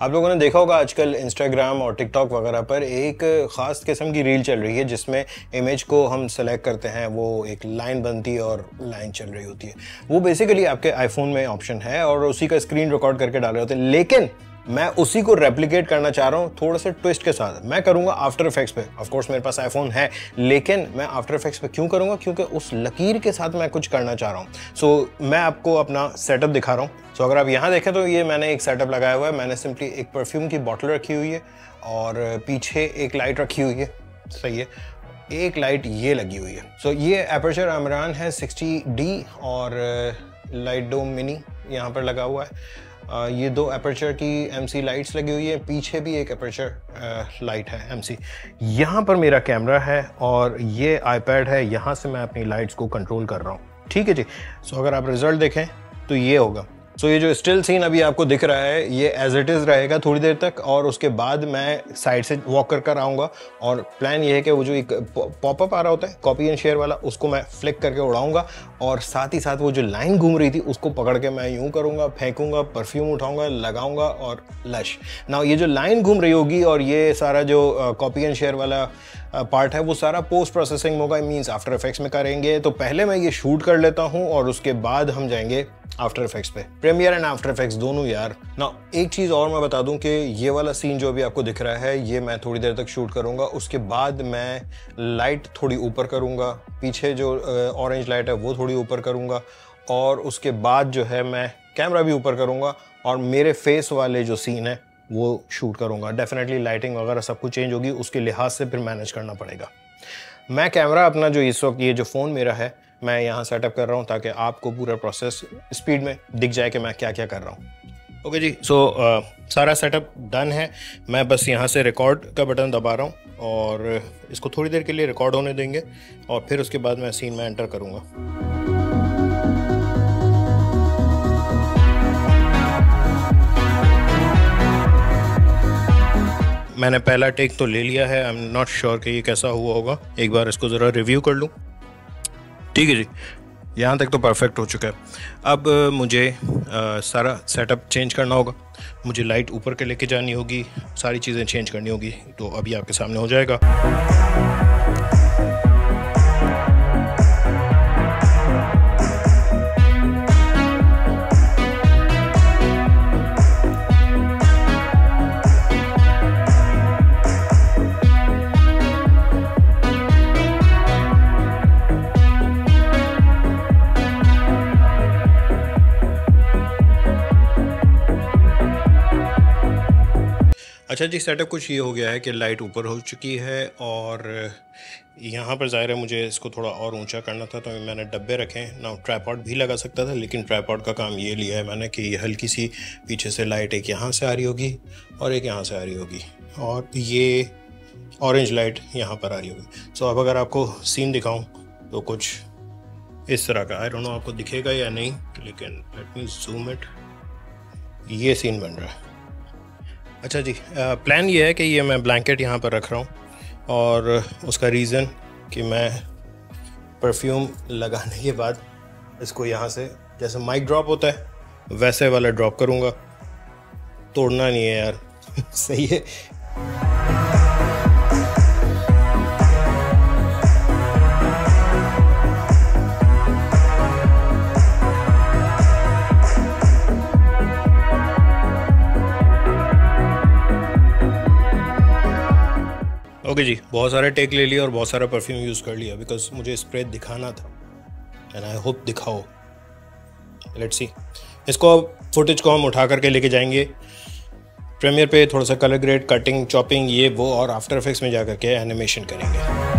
आप लोगों ने देखा होगा आजकल इंस्टाग्राम और टिकटॉक वगैरह पर एक ख़ास किस्म की रील चल रही है जिसमें इमेज को हम सेलेक्ट करते हैं, वो एक लाइन बनती है और लाइन चल रही होती है। वो बेसिकली आपके आईफोन में ऑप्शन है और उसी का स्क्रीन रिकॉर्ड करके डाल रहे होते हैं, लेकिन मैं उसी को रेप्लिकेट करना चाह रहा हूँ थोड़ा सा ट्विस्ट के साथ। मैं करूँगा आफ्टर इफेक्ट्स पे। ऑफ कोर्स मेरे पास आईफोन है, लेकिन मैं आफ्टर इफेक्ट्स पे क्यों करूँगा? क्योंकि उस लकीर के साथ मैं कुछ करना चाह रहा हूँ। सो मैं आपको अपना सेटअप दिखा रहा हूँ। सो अगर आप यहाँ देखें तो ये मैंने एक सेटअप लगाया हुआ है। मैंने सिंपली एक परफ्यूम की बॉटल रखी हुई है और पीछे एक लाइट रखी हुई है। सही है, एक लाइट ये लगी हुई है। सो ये एपर्चर अमरान है 60D और लाइट डोम मिनी यहाँ पर लगा हुआ है। ये दो एपर्चर की MC लाइट्स लगी हुई है, पीछे भी एक एपर्चर लाइट है MC। यहाँ पर मेरा कैमरा है और ये iPad है, यहाँ से मैं अपनी लाइट्स को कंट्रोल कर रहा हूँ। ठीक है जी। सो अगर आप रिजल्ट देखें तो ये होगा। सो ये जो स्टिल सीन अभी आपको दिख रहा है ये एज इट इज़ रहेगा थोड़ी देर तक, और उसके बाद मैं साइड से वॉक कर कर आऊँगा। और प्लान ये है कि वो जो एक पॉपअप आ रहा होता है कॉपी एंड शेयर वाला, उसको मैं फ्लिक करके उड़ाऊँगा और साथ ही साथ वो जो लाइन घूम रही थी उसको पकड़ के मैं यूँ करूँगा, फेंकूँगा, परफ्यूम उठाऊँगा, लगाऊँगा और लश। ना ये जो लाइन घूम रही होगी और ये सारा जो कॉपी एंड शेयर वाला पार्ट है वो सारा पोस्ट प्रोसेसिंग होगा, मीन्स आफ्टर इफेक्ट्स में करेंगे। तो पहले मैं ये शूट कर लेता हूँ और उसके बाद हम जाएंगे आफ्टर इफेक्ट्स पे। प्रीमियर एंड आफ्टर इफेक्ट्स दोनों यार। ना एक चीज़ और मैं बता दूं कि ये वाला सीन जो अभी आपको दिख रहा है ये मैं थोड़ी देर तक शूट करूंगा। उसके बाद मैं लाइट थोड़ी ऊपर करूंगा, पीछे जो ऑरेंज लाइट है वो थोड़ी ऊपर करूंगा, और उसके बाद जो है मैं कैमरा भी ऊपर करूंगा और मेरे फेस वाले जो सीन है वो शूट करूंगा। डेफिनेटली लाइटिंग वगैरह सब कुछ चेंज होगी, उसके लिहाज से फिर मैनेज करना पड़ेगा। मैं कैमरा अपना जो इस वक्त ये जो फ़ोन मेरा है मैं यहाँ सेटअप कर रहा हूँ ताकि आपको पूरा प्रोसेस स्पीड में दिख जाए कि मैं क्या क्या कर रहा हूँ। ओके जी। सो सारा सेटअप डन है। मैं बस यहाँ से रिकॉर्ड का बटन दबा रहा हूँ और इसको थोड़ी देर के लिए रिकॉर्ड होने देंगे और फिर उसके बाद मैं सीन में एंटर करूँगा। मैंने पहला टेक तो ले लिया है। आई एम नॉट श्योर कि ये कैसा हुआ होगा, एक बार इसको ज़रा रिव्यू कर लूँ। ठीक है जी, यहाँ तक तो परफेक्ट हो चुका है। अब मुझे सारा सेटअप चेंज करना होगा, मुझे लाइट ऊपर के लेके जानी होगी, सारी चीज़ें चेंज करनी होगी, तो अभी आपके सामने हो जाएगा। अच्छा जी, सेटअप कुछ ये हो गया है कि लाइट ऊपर हो चुकी है और यहाँ पर ज़ाहिर है मुझे इसको थोड़ा और ऊंचा करना था, तो मैंने डब्बे रखे ना। ट्राइपॉड भी लगा सकता था, लेकिन ट्राइपॉड का काम ये लिया है मैंने कि ये हल्की सी पीछे से लाइट एक यहाँ से आ रही होगी और एक यहाँ से आ रही होगी और ये ऑरेंज लाइट यहाँ पर आ रही होगी। सो अब अगर आपको सीन दिखाऊँ तो कुछ इस तरह का, आई डोंट नो आपको दिखेगा या नहीं, लेकिन लेट मी जूम इट। ये सीन बन रहा है। अच्छा जी, प्लान ये है कि ये मैं ब्लैंकेट यहाँ पर रख रहा हूँ और उसका रीज़न कि मैं परफ्यूम लगाने के बाद इसको यहाँ से जैसे माइक ड्रॉप होता है वैसे वाला ड्रॉप करूँगा। तोड़ना नहीं है यार। सही है। ओके जी, बहुत सारे टेक ले लिए और बहुत सारा परफ्यूम यूज़ कर लिया बिकॉज मुझे स्प्रे दिखाना था एंड आई होप दिखाओ। Let's see. इसको फुटेज को हम उठा करके लेके जाएंगे प्रीमियर पे, थोड़ा सा कलर ग्रेड, कटिंग, चॉपिंग, ये वो, और आफ्टर इफेक्ट्स में जा करके एनिमेशन करेंगे।